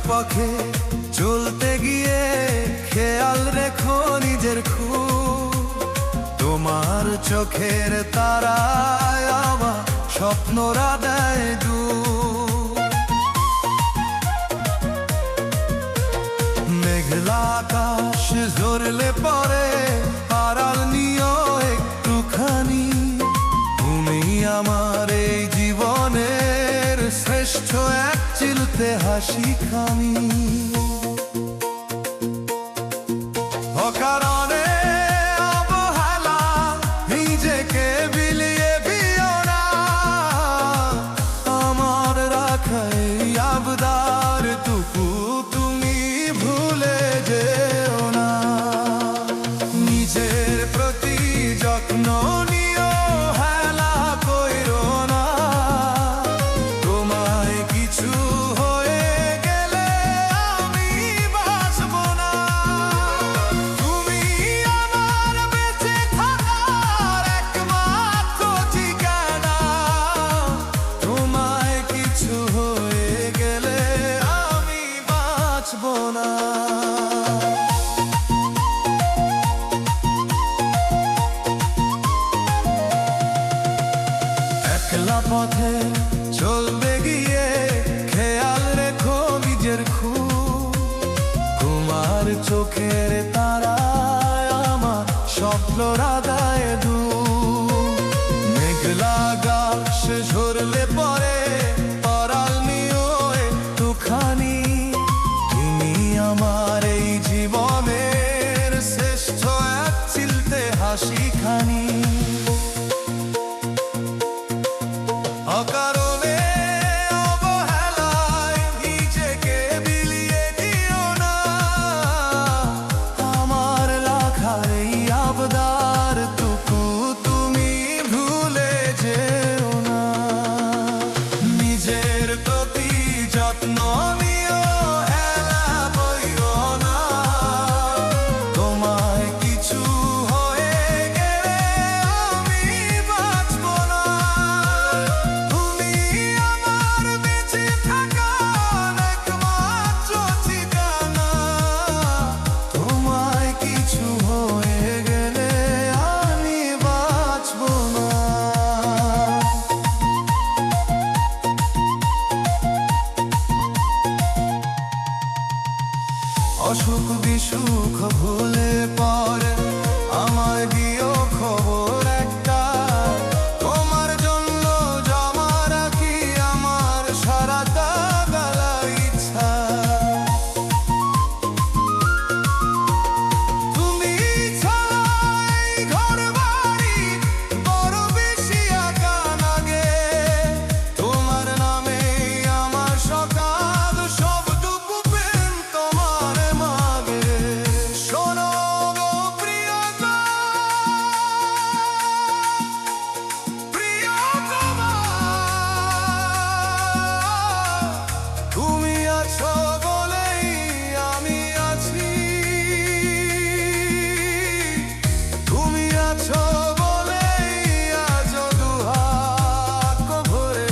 পথে চলতে গিয়ে খেয়াল রেখো নিজের খুব। তোমার চোখের তারায় আমার স্বপ্নরা দেয় ডুব। মেঘলা আকাশ ঝরলে পরে আড়াল নিও একটুখানি। তুমি আমার এই জীবনের শ্রেষ্ঠ এক চিলতে হাসি খানি। অকারণে অবহেলা নিজেকে বিলিয়ে দিও না। আমার রাখাই আবদার টুকু তুমি ভুলে যেও না। নিজের প্রতি যত্ন নিও, হেলা কইরো না। তোমায় কিছু হয়ে গেলে আমি বাঁচব না। তুমি আমার বেঁচে থাকার একমাত্র ঠিকানা। তোমায় কিছু হয়ে গেলে আমি বাঁচব না। একলা পথে চলতে গিয়ে খেয়াল রেখো নিজের খুব। তোমার চোখের তারায় আমার স্বপ্নরা দেয় ডুব। মেঘলা আকাশ ঝরলে পরে আড়াল নিও একটুখানি। তুমি আমার এই জীবনের শ্রেষ্ঠ এক চিলতে হাসি খানি। অকারণে অবহেলায় নিজেকে বিলিয়ে দিও না। আমার রাখার এই আবদার টুকু তুমি ভুলে যেও না। নিজের প্রতি যত্ন নিও, হেলা কইরো না। তোমায় কিছু হয়ে গেলে আমি বাঁচব না। তুমি আমার বেঁচে থাকার একমাত্র ঠিকানা। তোমায় কিছু হয়ে গেলে আমি বাঁচব না। অসুখ বিসুখ ভুলে পরে আমায় দিও খবর একটা। তোমার জন্য জমা রাখি আমার সারাটা বেলা ইচ্ছা। তুমি ছাড়া এই ঘর বাড়ি বড় বেশি একা লাগে। তোমার নামে আমার সকাল সবটুকু প্রেম তোমার মাগে। শোনো গো প্রিয়তমা, প্রিয়তমা, তুমি আছো বলেই আমি আছি। তুমি আছো বলেই আজ দুহাত ভরে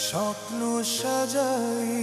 স্বপ্ন সাজাই।